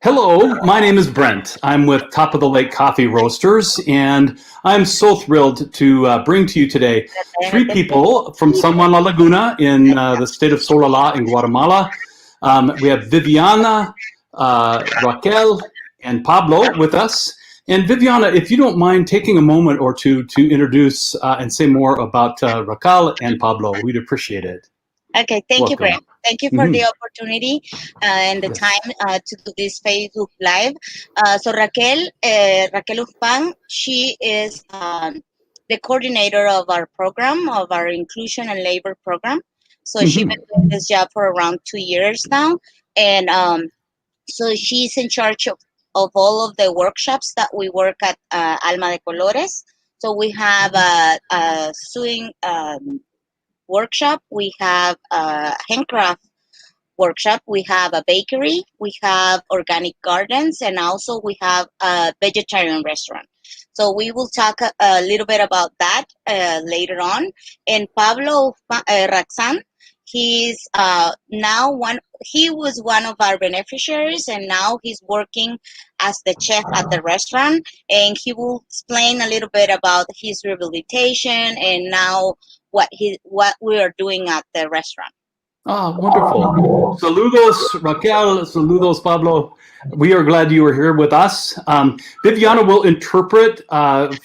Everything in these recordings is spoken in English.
Hello, my name is Brent. I'm with Top of the Lake Coffee Roasters, and I'm so thrilled to bring to you today three people from San Juan la Laguna in the state of Solala in Guatemala. We have Viviana, Raquel, and Pablo with us. And Viviana, if you don't mind taking a moment or two to introduce and say more about Raquel and Pablo, we'd appreciate it. Okay, thank you, Brent. Thank you for the opportunity and the Yes. time to do this Facebook Live. So Raquel Ufang, she is the coordinator of our program, of our inclusion and labor program. So she's been doing this job for around 2 years now. And so she's in charge of all of the workshops that we work at Alma de Colores. So we have a sewing workshop, we have a handcraft workshop, we have a bakery, we have organic gardens, and also we have a vegetarian restaurant. So we will talk a little bit about that later on. And Pablo Raxan, he's he was one of our beneficiaries, and now he's working as the chef at the restaurant, and he will explain a little bit about his rehabilitation and now what we are doing at the restaurant. Ah, wonderful. Saludos, Raquel. Saludos, Pablo. We are glad you are here with us. Viviana will interpret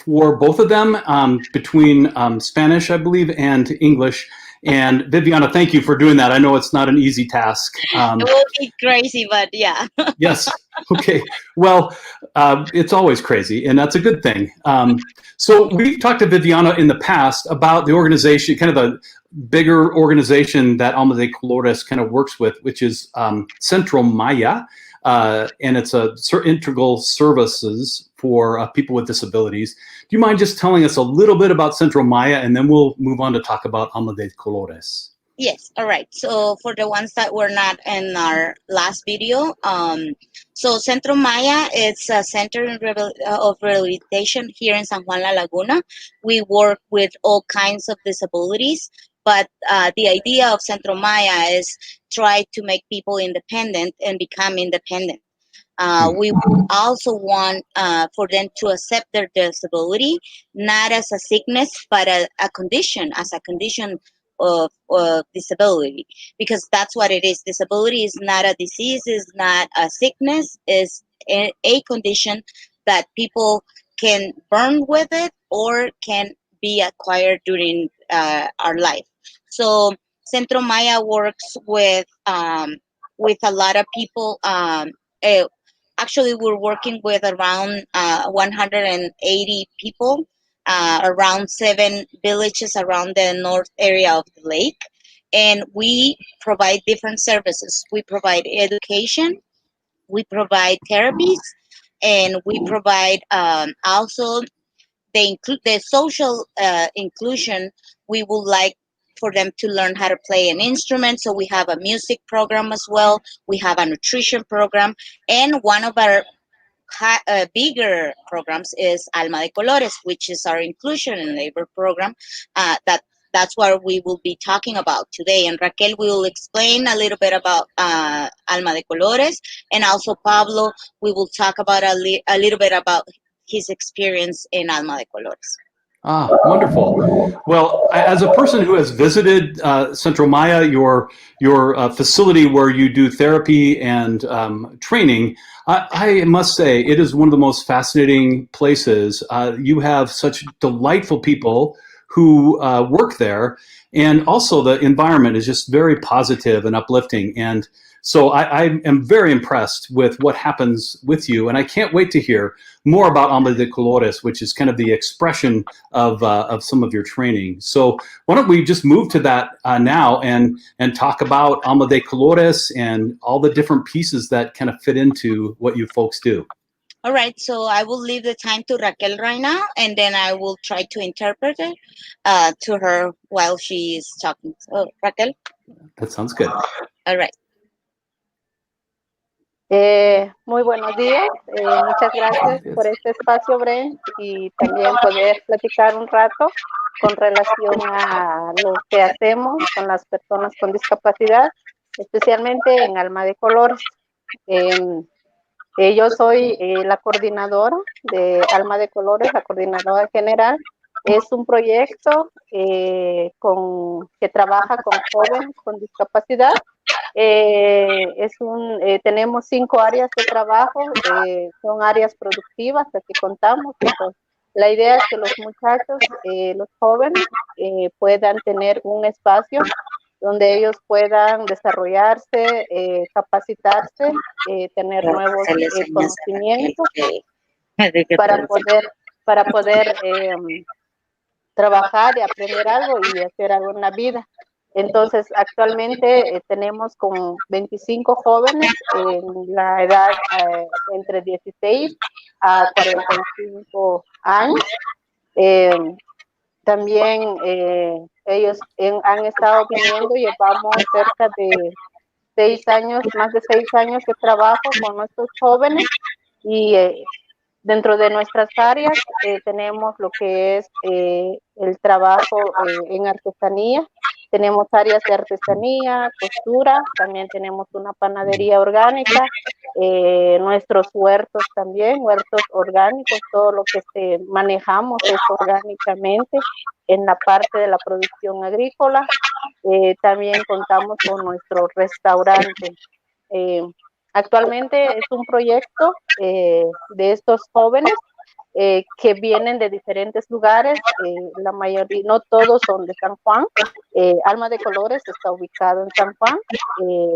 for both of them between Spanish, I believe, and English. And Viviana, thank you for doing that. I know it's not an easy task. It will be crazy, but yeah. Yes. Okay. Well, it's always crazy, and that's a good thing. So we've talked to Viviana in the past about the organization, kind of the bigger organization that Alma de Colores kind of works with, which is Centro Maya, and it's a integral services for people with disabilities. Do you mind just telling us a little bit about Centro Maya, and then we'll move on to talk about Alma de Colores? Yes, all right. So for the ones that were not in our last video, so Centro Maya is a center of rehabilitation here in San Juan la Laguna. We work with all kinds of disabilities, but the idea of Centro Maya is try to make people independent and become independent. We also want for them to accept their disability, not as a sickness, but a condition, as a condition of disability, because that's what it is. Disability is not a disease, is not a sickness, is a condition that people can born with it or can be acquired during our life. So Centro Maya works with a lot of people. Actually, we're working with around 180 people, around 7 villages around the north area of the lake. And we provide different services. We provide education, we provide therapies, and we provide also the social inclusion. We would like for them to learn how to play an instrument. So we have a music program as well. We have a nutrition program. And one of our bigger programs is Alma de Colores, which is our inclusion and labor program. That's what we will be talking about today. And Raquel will explain a little bit about Alma de Colores. And also Pablo, we will talk about a little bit about his experience in Alma de Colores. Ah, wonderful. Well, as a person who has visited Centro Maya, your facility where you do therapy and training, I must say it is one of the most fascinating places. You have such delightful people who work there, and also the environment is just very positive and uplifting. And so I am very impressed with what happens with you, and I can't wait to hear more about Alma de Colores, which is kind of the expression of some of your training. So why don't we just move to that now and talk about Alma de Colores and all the different pieces that kind of fit into what you folks do. All right, so I will leave the time to Raquel right now, and then I will try to interpret it to her while she is talking. So, Raquel? That sounds good. All right. Muy buenos días, muchas gracias por este espacio, Brent, y también poder platicar un rato con relación a lo que hacemos con las personas con discapacidad, especialmente en Alma de Colores. Yo soy la coordinadora de Alma de Colores, la coordinadora general. Es un proyecto que trabaja con jóvenes con discapacidad. Tenemos 5 áreas de trabajo, son áreas productivas, aquí contamos. Entonces, la idea es que los muchachos, los jóvenes, puedan tener un espacio donde ellos puedan desarrollarse, capacitarse, tener nuevos Se le enseñas a Raquel conocimientos de que para poder trabajar y aprender algo y hacer algo en la vida. Entonces, actualmente tenemos como 25 jóvenes en la edad entre 16 a 45 años. Eh, También ellos han estado viniendo, llevamos cerca de 6 años, más de 6 años de trabajo con nuestros jóvenes y dentro de nuestras áreas tenemos lo que es el trabajo en artesanía. Tenemos áreas de artesanía, costura, también tenemos una panadería orgánica, nuestros huertos también, huertos orgánicos, todo lo que manejamos es orgánicamente en la parte de la producción agrícola. También contamos con nuestro restaurante. Eh, Actualmente es un proyecto de estos jóvenes que vienen de diferentes lugares, la mayoría, no todos son de San Juan. Alma de Colores está ubicado en San Juan,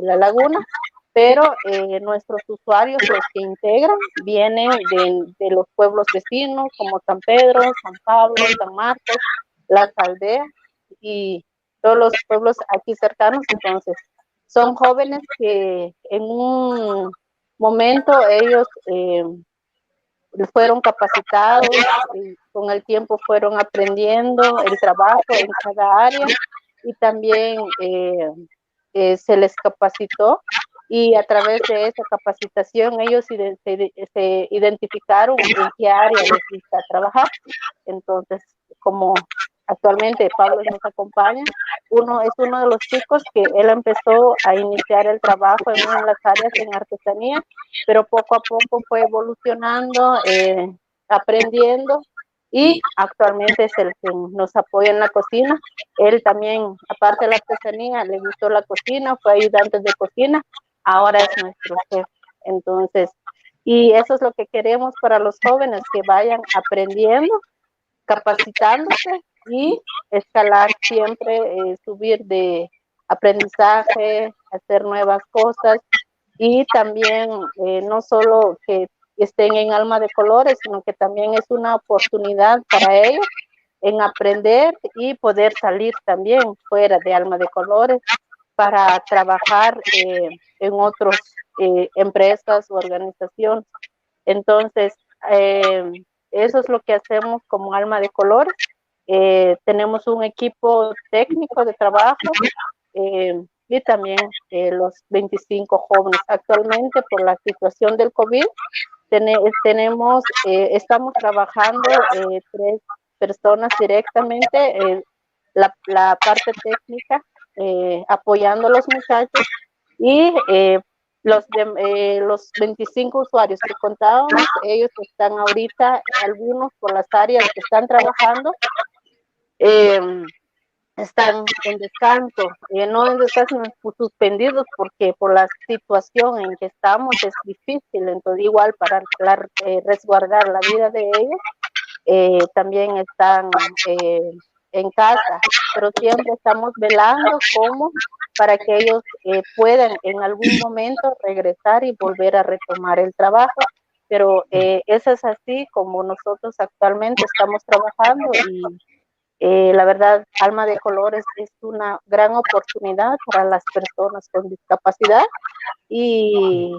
La Laguna, pero nuestros usuarios, los que integran, vienen de los pueblos vecinos como San Pedro, San Pablo, San Marcos, las aldeas y todos los pueblos aquí cercanos. Entonces, son jóvenes que en un momento ellos fueron capacitados, y con el tiempo fueron aprendiendo el trabajo en cada área y también se les capacitó y a través de esa capacitación ellos se identificaron en qué área les gusta trabajar. Entonces, como actualmente Pablo nos acompaña, es uno de los chicos que él empezó a iniciar el trabajo en una de las áreas en artesanía, pero poco a poco fue evolucionando, aprendiendo y actualmente es el que nos apoya en la cocina. Él también, aparte de la artesanía, le gustó la cocina, fue ayudante de cocina, ahora es nuestro chef. Entonces, y eso es lo que queremos para los jóvenes, que vayan aprendiendo, capacitándose y escalar siempre, subir de aprendizaje, hacer nuevas cosas y también no solo que estén en Alma de Colores, sino que también es una oportunidad para ellos en aprender y poder salir también fuera de Alma de Colores para trabajar en otras empresas o organizaciones. Entonces, eso es lo que hacemos como Alma de Colores. Tenemos un equipo técnico de trabajo y también los 25 jóvenes. Actualmente, por la situación del COVID, estamos trabajando 3 personas directamente, la parte técnica, apoyando a los muchachos y los 25 usuarios que contábamos, ellos están ahorita, algunos por las áreas que están trabajando, están en descanso, no en descanso, suspendidos porque por la situación en que estamos es difícil. Entonces igual para resguardar la vida de ellos, también están en casa, pero siempre estamos velando cómo para que ellos puedan en algún momento regresar y volver a retomar el trabajo. Pero eso es así como nosotros actualmente estamos trabajando y la verdad, Alma de Colores es una gran oportunidad para las personas con discapacidad y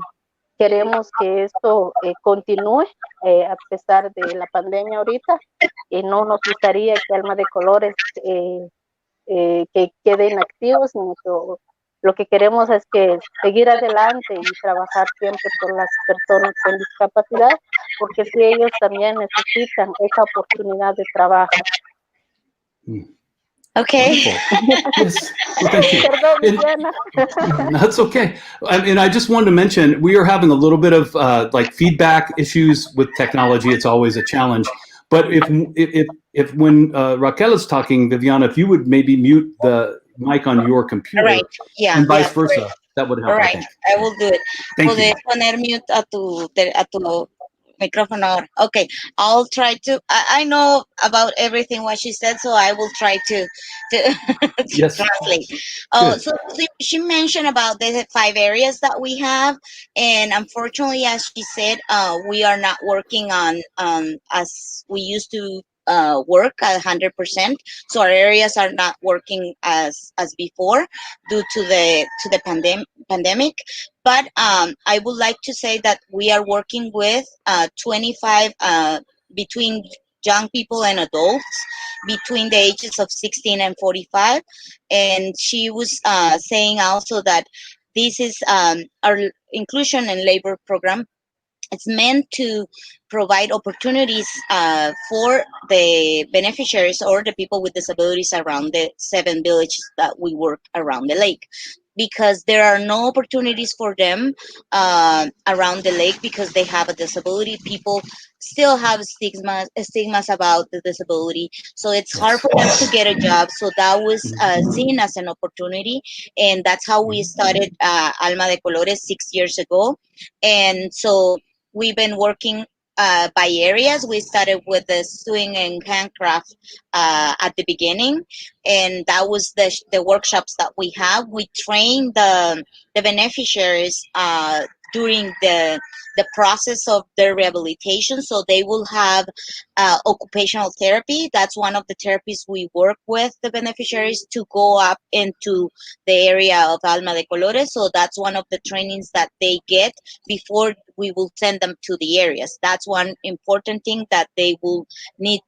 queremos que esto continúe a pesar de la pandemia ahorita. No nos gustaría que Alma de Colores que queden activos, sino que lo que queremos es que seguir adelante y trabajar siempre por las personas con discapacidad, porque si ellos también necesitan esa oportunidad de trabajo. Okay. Wonderful. Yes. Well, thank you. Perdón, And Viviana. that's okay. And I just wanted to mention we are having a little bit of like feedback issues with technology. It's always a challenge. But if when Raquel is talking, Viviana, if you would maybe mute the mic on your All right. computer Yeah, and yeah. vice versa, that would All help, I right. think. I will do it. Thank Puedes you. poner mute a tu micrófono ahora. Okay. I'll try to. I know about everything what she said, so I will try to to Yes. translate. Good. So she mentioned about the 5 areas that we have, and unfortunately, as she said, we are not working on as we used to work 100%. So our areas are not working as before due to the pandemic. But I would like to say that we are working with 25 between young people and adults between the ages of 16 and 45. And she was saying also that this is our inclusion and labor program. It's meant to provide opportunities for the beneficiaries or the people with disabilities around the 7 villages that we work around the lake, because there are no opportunities for them around the lake because they have a disability. People still have stigmas about the disability, so it's hard Yes. for them to get a job. So that was Mhm. seen as an opportunity, and that's how we Mhm. started Alma de Colores 6 years ago. And so we've been working by areas. We started with the sewing and handcraft at the beginning, and that was the workshops that we have. We train the beneficiaries during the process of their rehabilitation, so they will have occupational therapy. That's one of the therapies we work with the beneficiaries to go up into the area of Alma de Colores. So that's one of the trainings that they get before we will send them to the areas. That's one important thing that they will need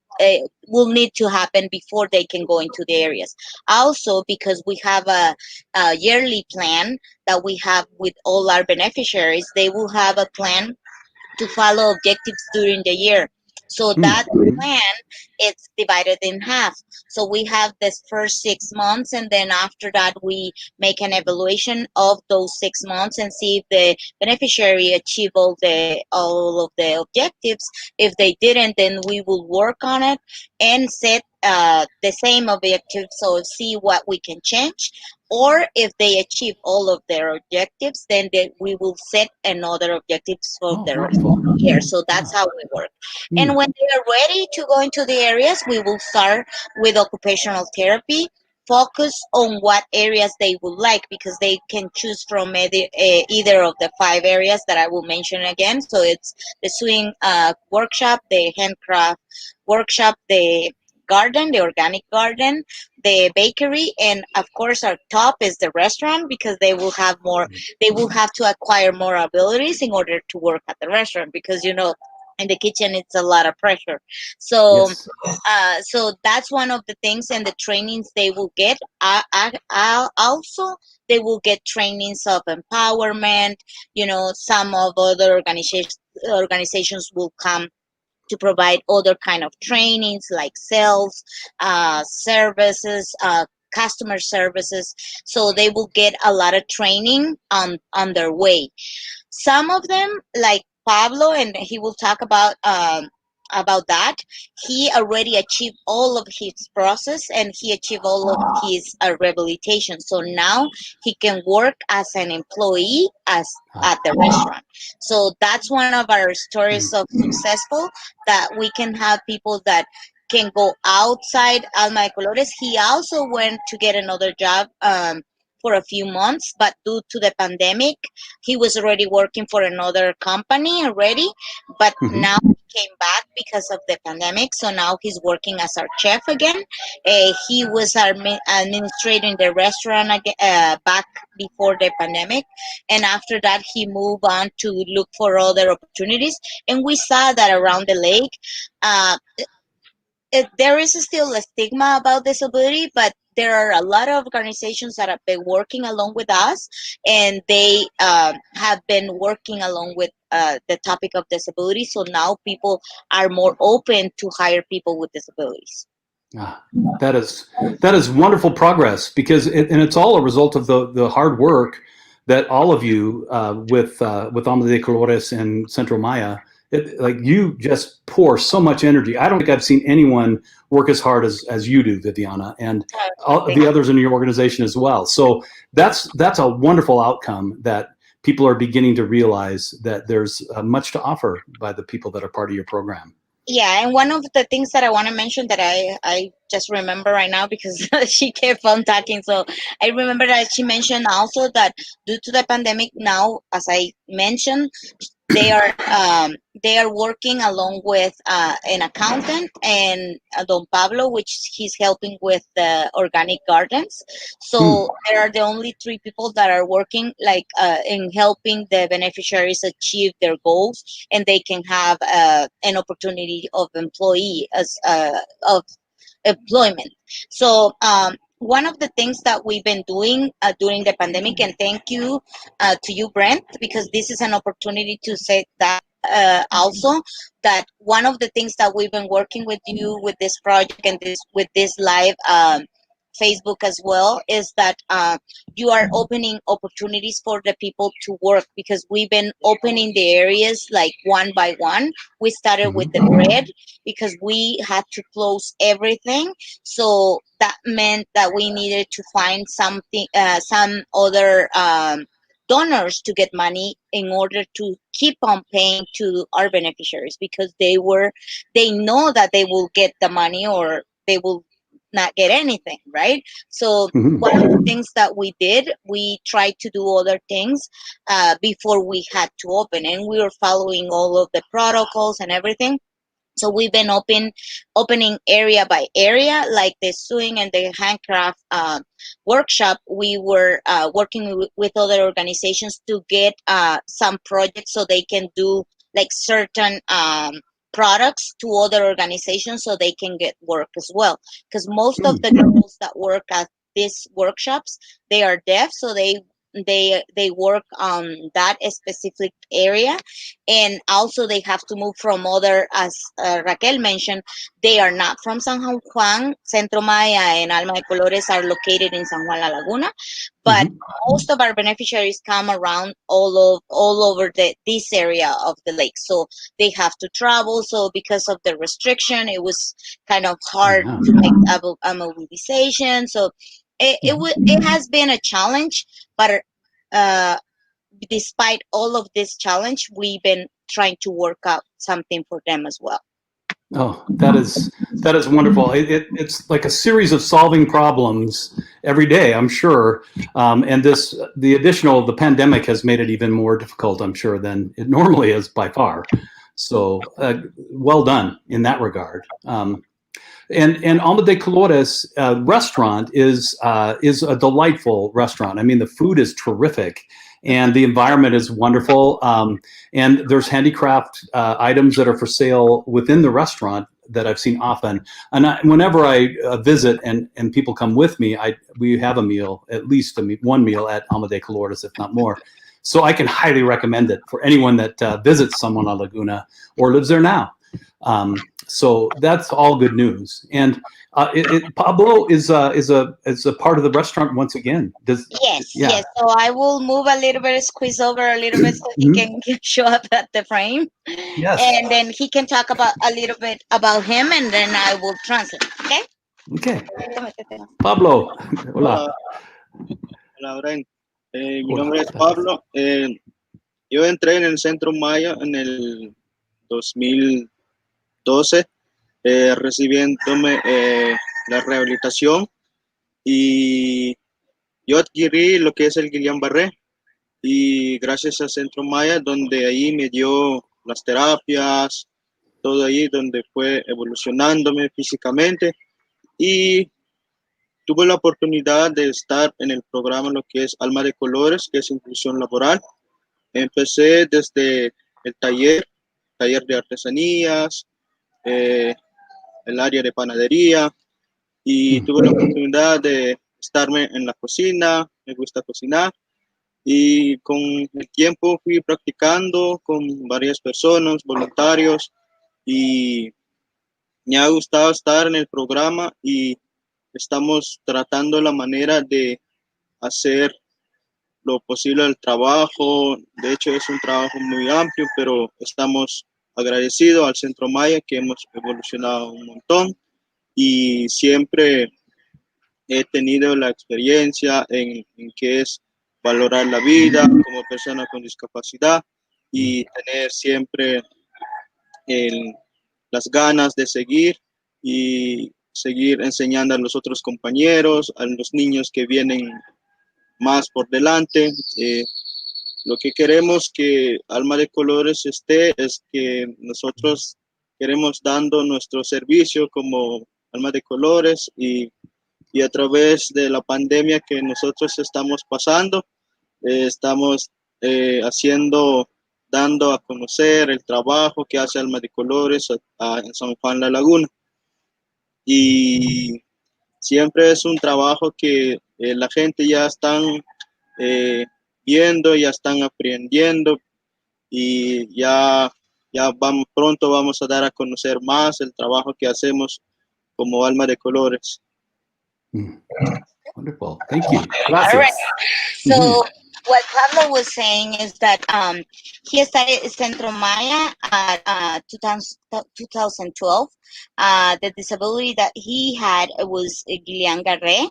to happen before they can go into the areas. Also, because we have a yearly plan that we have with all our beneficiaries, they will have a plan to follow objectives during the year. So that Mhm. plan, it's divided in half. So we have this first 6 months, and then after that we make an evaluation of those 6 months and see if the beneficiary achieved all of the objectives. If they didn't, then we will work on it and set the same objectives, so see what we can change. Or if they achieve all of their objectives, then we will set another objectives for Oh, the rest of wonderful. the year. So that's Yeah. how we work. And Mm. when they are ready to go into the areas, we will start with occupational therapy. Focus on what areas they would like, because they can choose from either of the 5 areas that I will mention again. So it's the swing workshop, the handcraft workshop, the garden, the organic garden, the bakery, and of course our top is the restaurant, because they will have to acquire more abilities in order to work at the restaurant, because in the kitchen it's a lot of pressure. So Yes. so that's one of the things, and the trainings they will get. Also, they will get trainings of empowerment. Some of other organizations will come to provide other kind of trainings like sales, services, customer services. So they will get a lot of training on their way. Some of them, like Pablo, and he will talk about that. He already achieved all of his process, and he achieved all of his rehabilitation. So now he can work as an employee as at the restaurant. So that's one of our stories of successful, that we can have people that can go outside Alma de Colores. He also went to get another job for a few months, but due to the pandemic, he was already working for another company already, but Mhm. now he came back because of the pandemic. So now he's working as our chef again. He was administrating the restaurant back before the pandemic, and after that he moved on to look for other opportunities. And we saw that around the lake, uh, there is still a stigma about disability, but there are a lot of organizations that have been working along with us, and they have been working along with the topic of disability. So now people are more open to hire people with disabilities. Ah, that is wonderful progress because and it's all a result of the hard work that all of you with Alma de Colores and Centro Maya. Like you just pour so much energy. I don't think I've seen anyone work as hard as you do, Viviana, and all the others in your organization as well. So that's a wonderful outcome that people are beginning to realize that there's much to offer by the people that are part of your program. Yeah, and one of the things that I want to mention that I just remember right now because she kept on talking. So I remember that she mentioned also that due to the pandemic now, as I mentioned, they are they are working along with an accountant and Don Pablo, which he's helping with the organic gardens. So there are the only three people that are working like in helping the beneficiaries achieve their goals, and they can have an opportunity of employee as of employment. So one of the things that we've been doing during the pandemic, and thank you to you, Brent, because this is an opportunity to say that also that one of the things that we've been working with you with this project and this with this live Facebook as well is that you are opening opportunities for the people to work because we've been opening the areas like one by one. We started with the bread because we had to close everything. So that meant that we needed to find something, some other donors to get money in order to keep on paying to our beneficiaries because they know that they will get the money or they will not get anything, right? So one of the things that we did, we tried to do other things before we had to open, and we were following all of the protocols and everything. So we've been opening area by area, like the sewing and the handcraft workshop. We were working with other organizations to get some projects so they can do like certain products to other organizations so they can get work as well. Because most of the girls that work at these workshops, they are deaf, so they work on that specific area, and also they have to move from other, as Raquel mentioned, they are not from San Juan. Centro Maya and Alma de Colores are located in San Juan la Laguna, but most of our beneficiaries come around all over this area of the lake, so they have to travel. So because of the restriction, it was kind of hard to make a mobilization. So it has been a challenge, but uh, despite all of this challenge, we've been trying to work out something for them as well. Oh, that is wonderful. It's like a series of solving problems every day, I'm sure. And the pandemic has made it even more difficult, I'm sure, than it normally is by far. So well done in that regard. And Alma de Colores restaurant is a delightful restaurant. I mean, the food is terrific, and the environment is wonderful. And there's handicraft items that are for sale within the restaurant that I've seen often. And whenever I visit and people come with me, we have a meal, at least one meal at Alma de Colores, if not more. So I can highly recommend it for anyone that visits San Juan la Laguna or lives there now. So that's all good news. And Pablo is a part of the restaurant once again. Yes. So I will move a little bit, squeeze over a little bit so he can show up at the frame. Yes. And then he can talk about a little bit about him, and then I will translate. Okay. Okay. Pablo, hola. Hola, Bren. Mi nombre es Pablo. Yo entré en el Centro Maya en el 2012, recibiéndome la rehabilitación, y yo adquirí lo que es el Guillain-Barré, y gracias al Centro Maya, donde ahí me dio las terapias, todo ahí donde fue evolucionándome físicamente, y tuve la oportunidad de estar en el programa lo que es Alma de Colores, que es inclusión laboral. Empecé desde el taller de artesanías, el área de panadería, y tuve la oportunidad de estarme en la cocina. Me gusta cocinar, y con el tiempo fui practicando con varias personas, voluntarios, y Me ha gustado estar en el programa y estamos tratando la manera de hacer lo posible el trabajo. De hecho, es un trabajo muy amplio, pero estamos agradecidos al Centro Maya que hemos evolucionado un montón y siempre he tenido la experiencia en qué es valorar la vida como persona con discapacidad y tener siempre el, las ganas de seguir y seguir enseñando a los otros compañeros, a los niños que vienen más por delante. Lo que queremos que Alma de Colores esté es que nosotros queremos dando nuestro servicio como Alma de Colores y a través de la pandemia que nosotros estamos pasando, estamos haciendo, dando a conocer el trabajo que hace Alma de Colores en San Juan la Laguna. Y siempre es un trabajo que la gente ya están viendo, ya están aprendiendo y pronto vamos a dar a conocer más el trabajo que hacemos como Alma de Colores. Wonderful. Thank you. All right. Gracias. So what Pablo was saying is that he studied Centro Maya at 2012. The disability that he had was Guillain-Barré,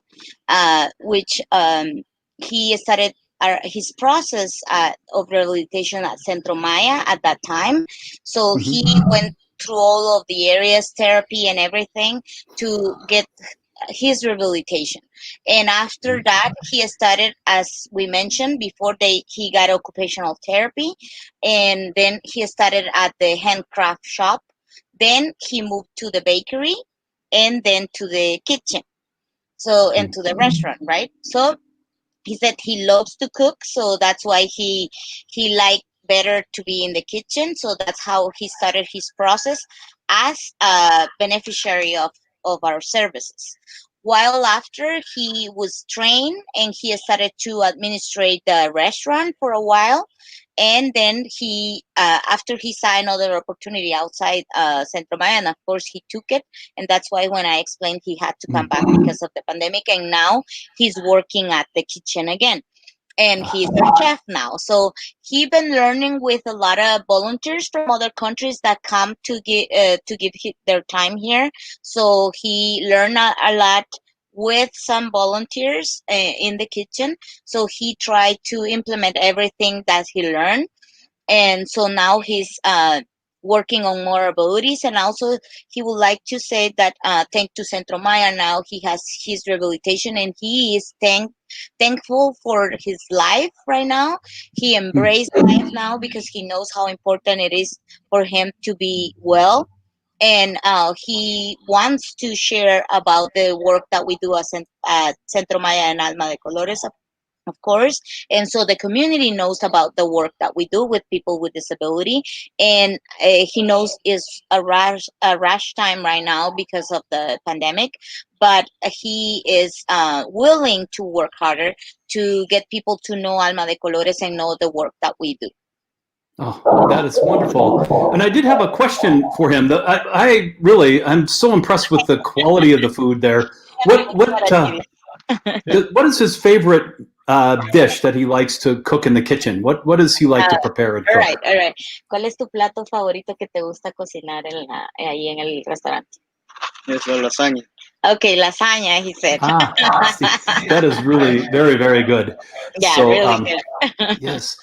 which he started his process of rehabilitation at Centro Maya at that time. So he went through all of the areas, therapy and everything to get his rehabilitation. And after that, he started, as we mentioned before, he got occupational therapy, and then he started at the handcraft shop. Then he moved to the bakery, and then to the kitchen. So, and to the restaurant, right? So he said he loves to cook, so that's why he liked better to be in the kitchen. So that's how he started his process as a beneficiary of our services. While after he was trained and he started to administrate the restaurant for a while, and then he after he saw another opportunity outside Centro Maya, and of course he took it, and that's why when I explained he had to come back because of the pandemic, and now he's working at the kitchen again. And he's a chef now. So he's been learning with a lot of volunteers from other countries that come to give their time here. So he learned a lot with some volunteers in the kitchen. So he tried to implement everything that he learned. And so now he's working on more abilities, and also he would like to say that thanks to Centro Maya, now he has his rehabilitation, and he is thankful for his life right now. He embraced life now because he knows how important it is for him to be well, and he wants to share about the work that we do at Centro Maya and Alma de Colores, of course. And so the community knows about the work that we do with people with disability, and he knows it's a rush time right now because of the pandemic, but he is willing to work harder to get people to know Alma de Colores and know the work that we do. Oh, that is wonderful. And I did have a question for him. I'm so impressed with the quality of the food there. What is his favorite dish that he likes to cook in the kitchen? What does he like to prepare and cook? All right. ¿Cuál es tu plato favorito que te gusta cocinar ahí en el restaurante? Es la lasaña. Okay, lasagna, he said. That is really very, very good. Yeah, so, really good. Yes.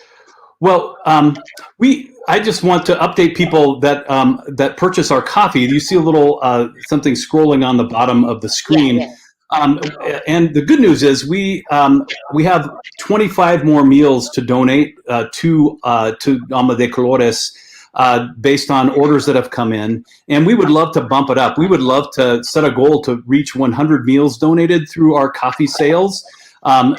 Well, I just want to update people that that purchase our coffee. You see a little something scrolling on the bottom of the screen. Yeah. And the good news is we have 25 more meals to donate to Alma de Colores based on orders that have come in, and we would love to bump it up. We would love to set a goal to reach 100 meals donated through our coffee sales.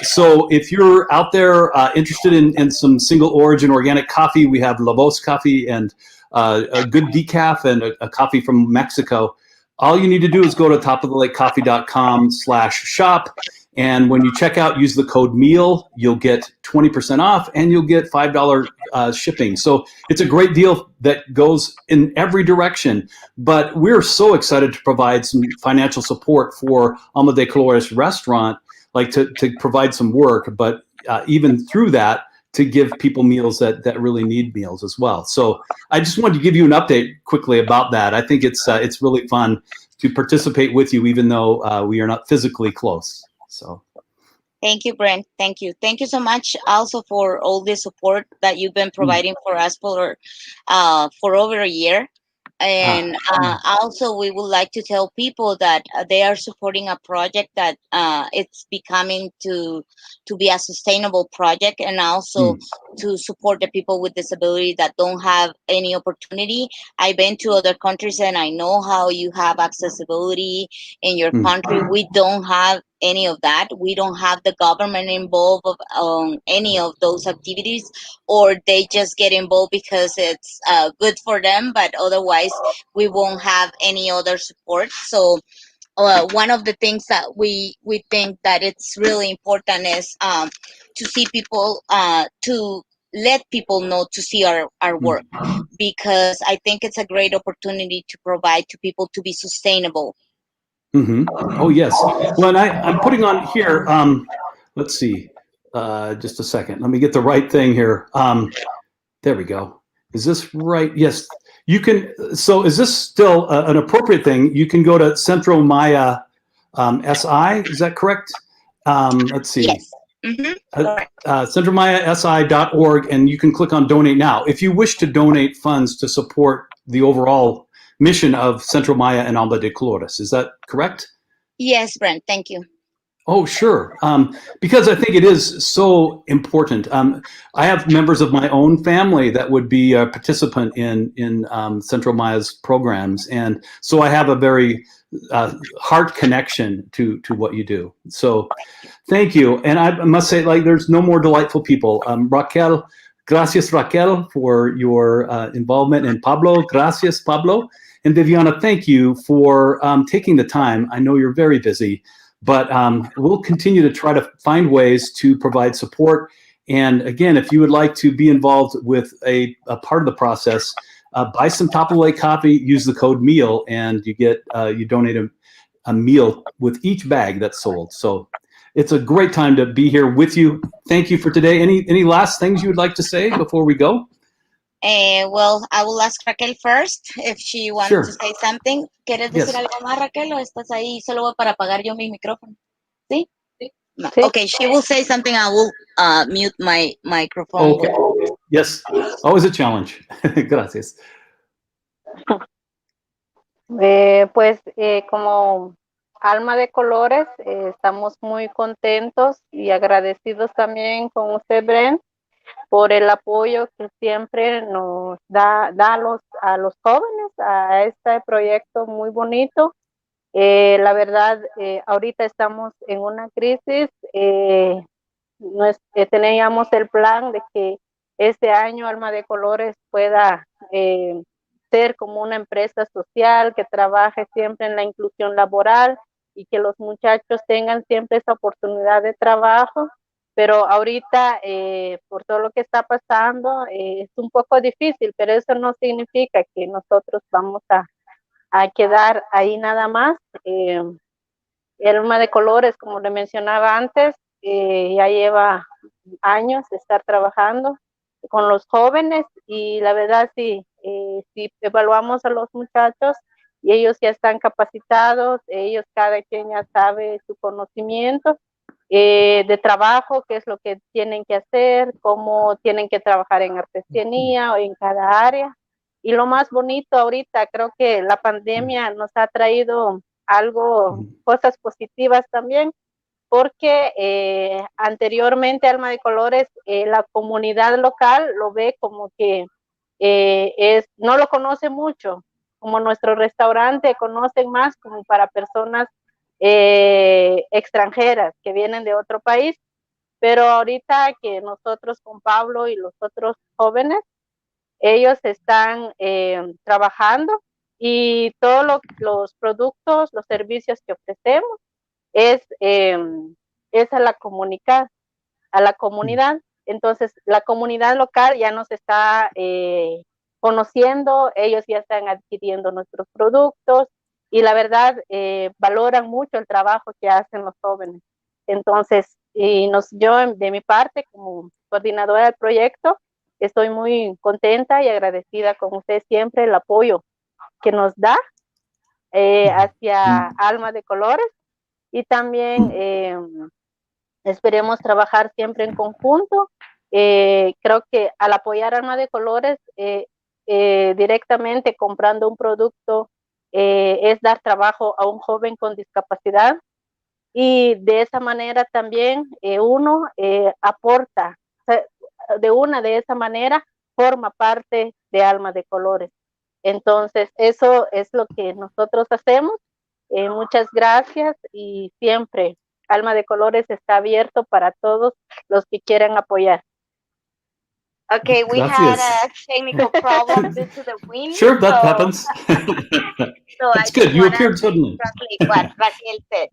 So if you're out there interested in some single origin organic coffee, we have La Voz coffee and a good decaf and a coffee from Mexico. All you need to do is go to topofthelakecoffee.com/shop, And when you check out, use the code MEAL, you'll get 20% off and you'll get $5 shipping. So it's a great deal that goes in every direction. But we're so excited to provide some financial support for Alma de Colores restaurant, like to provide some work, but even through that, to give people meals that really need meals as well. So I just wanted to give you an update quickly about that. I think it's really fun to participate with you, even though we are not physically close. So. Thank you, Brent. Thank you. Thank you so much also for all the support that you've been providing for us for over a year. And also, we would like to tell people that they are supporting a project that it's becoming to be a sustainable project, and also to support the people with disability that don't have any opportunity. I've been to other countries and I know how you have accessibility in your country. We don't have any of that. We don't have the government involved on any of those activities, or they just get involved because it's good for them, but otherwise we won't have any other support. So one of the things that we think that it's really important is to see people, to let people know to see our work, because I think it's a great opportunity to provide to people to be sustainable. Oh, yes. Well, and I'm putting on here, let's see, just a second. Let me get the right thing here. There we go. Is this right? Yes. You can, so is this still an appropriate thing? You can go to Centro Maya SI, is that correct? Let's see. Yes. CentroMayaSI.org, and you can click on Donate Now. If you wish to donate funds to support the overall mission of Centro Maya and Alma de Colores, is that correct? Yes, Brent, thank you. Oh, sure. Because I think it is so important. I have members of my own family that would be a participant in Centro Maya's programs, and so I have a very heart connection to what you do. So, thank you. And I must say, like, there's no more delightful people. Raquel, gracias, Raquel, for your involvement, and Pablo, gracias, Pablo, and Viviana, thank you for taking the time. I know you're very busy. But we'll continue to try to find ways to provide support. And again, if you would like to be involved with a part of the process, buy some top of the lake coffee, use the code MEAL, and you get you donate a meal with each bag that's sold. So it's a great time to be here with you. Thank you for today. Any last things you would like to say before we go? Well, I will ask Raquel first if she wants to say something. ¿Quieres decir algo más, Raquel, o estás ahí solo para apagar yo mi micrófono? ¿Sí? No. Okay, she will say something. I will mute my microphone. Okay. Yes, always a challenge. Gracias. Pues como Alma de Colores, estamos muy contentos y agradecidos también con usted, Brent, por el apoyo que siempre nos da a los jóvenes a este proyecto muy bonito. La verdad, ahorita estamos en una crisis. Teníamos el plan de que este año Alma de Colores pueda ser como una empresa social que trabaje siempre en la inclusión laboral y que los muchachos tengan siempre esa oportunidad de trabajo. Pero ahorita, por todo lo que está pasando, es un poco difícil, pero eso no significa que nosotros vamos a quedar ahí nada más. El Alma de Colores, como le mencionaba antes, ya lleva años de estar trabajando con los jóvenes, y la verdad si evaluamos a los muchachos y ellos ya están capacitados, ellos cada quien ya sabe su conocimiento de trabajo, qué es lo que tienen que hacer, cómo tienen que trabajar en artesanía o en cada área. Y lo más bonito ahorita, creo que la pandemia nos ha traído cosas positivas también, porque anteriormente Alma de Colores, la comunidad local lo ve como que no lo conoce mucho, como nuestro restaurante conocen más como para personas extranjeras que vienen de otro país, pero ahorita que nosotros con Pablo y los otros jóvenes, ellos están trabajando, y todos los productos, los servicios que ofrecemos es es a la comunidad. Entonces, la comunidad local ya nos está conociendo, ellos ya están adquiriendo nuestros productos y la verdad valoran mucho el trabajo que hacen los jóvenes. Entonces, yo de mi parte, como coordinadora del proyecto, estoy muy contenta y agradecida con usted siempre el apoyo que nos da hacia Alma de Colores y también esperemos trabajar siempre en conjunto. Creo que al apoyar Alma de Colores directamente comprando un producto es dar trabajo a un joven con discapacidad y de esa manera también uno aporta, de esa manera forma parte de Alma de Colores. Entonces, eso es lo que nosotros hacemos. Muchas gracias y siempre Alma de Colores está abierto para todos los que quieran apoyar. Okay, we had a technical problem due to the wind. Sure, that happens. So That's I good. just You want appeared to suddenly. translate what Raquel said.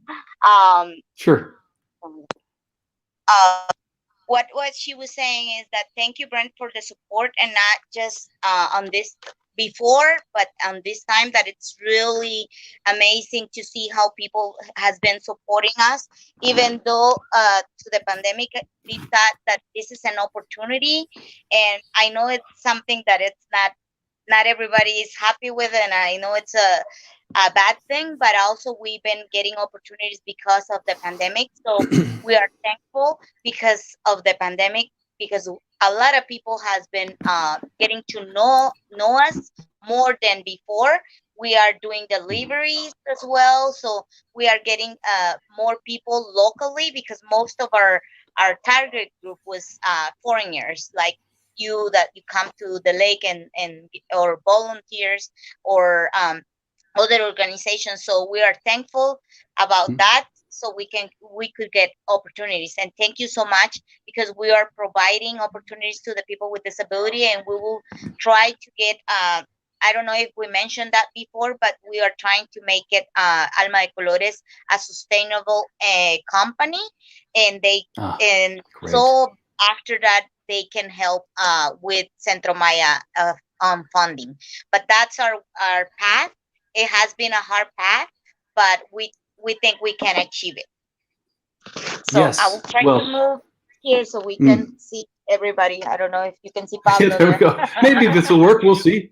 Sure. What she was saying is that thank you, Brent, for the support, and not just on this before, but on this time, that it's really amazing to see how people has been supporting us, even though to the pandemic, we thought that this is an opportunity, and I know it's something that it's not everybody is happy with, and I know it's a bad thing, but also we've been getting opportunities because of the pandemic. So we are thankful because of the pandemic, because a lot of people has been getting to know us more than before. We are doing deliveries as well, so we are getting more people locally, because most of our target group was foreigners, like you, that you come to the lake and or volunteers or other organizations. So we are thankful about that, so we could get opportunities. And thank you so much, because we are providing opportunities to the people with disability, and we will try to get I don't know if we mentioned that before, but we are trying to make it Alma de Colores a sustainable company, and Great. so after that they can help with Centro Maya funding. But that's our path. It has been a hard path, but we think we can achieve it. So Yes. I will try to move here so we can see everybody. I don't know if you can see Pablo. Yeah, there we go. Maybe this will work. We'll see.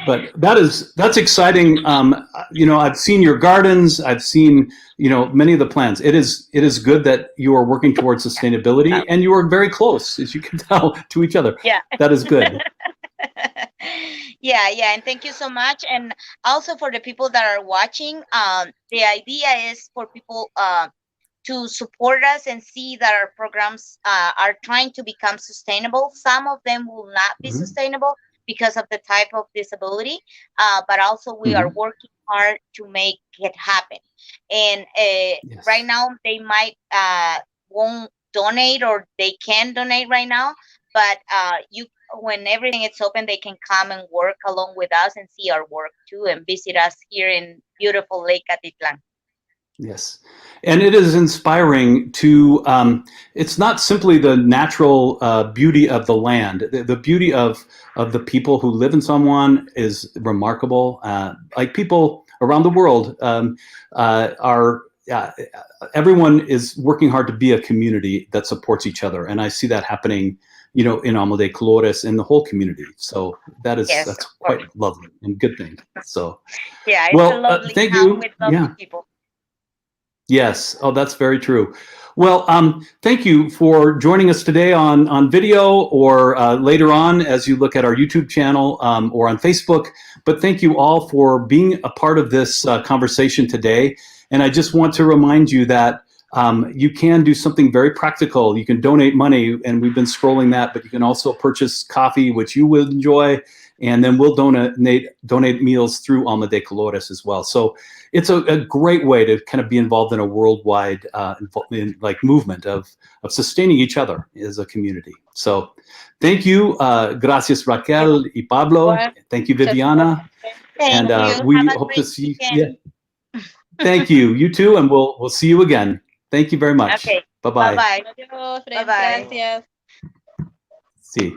But that's exciting. I've seen your gardens. I've seen many of the plans. It is good that you are working towards sustainability, and you are very close, as you can tell, to each other. Yeah, that is good. Yeah, and thank you so much. And also for the people that are watching, the idea is for people to support us and see that our programs are trying to become sustainable. Some of them will not be sustainable because of the type of disability, but also we are working hard to make it happen. And Yes. right now they might won't donate, or they can donate right now, but when everything is open, they can come and work along with us and see our work too, and visit us here in beautiful Lake Atitlan. Yes. And it is inspiring to, it's not simply the natural beauty of the land. The beauty of the people who live in San Juan is remarkable. Like people around the world everyone is working hard to be a community that supports each other. And I see that happening, in Alma de Colores and the whole community. So that's quite lovely and good thing. So, yeah, it's a lovely thank town you. with lovely people. Yes. Oh, that's very true. Well, thank you for joining us today on video, or later on as you look at our YouTube channel or on Facebook. But thank you all for being a part of this conversation today. And I just want to remind you that you can do something very practical. You can donate money, and we've been scrolling that, but you can also purchase coffee, which you will enjoy, and then we'll donate meals through Alma de Colores as well. So it's a great way to kind of be involved in a worldwide movement of sustaining each other as a community. So thank you. Gracias, Raquel y Pablo. Thank you, Viviana. Thank you. We Have a hope great to see weekend. Thank you. You too, and we'll see you again. Thank you very much. Okay. Bye-bye. Bye-bye. Adiós, Fred. Bye-bye. Gracias. See.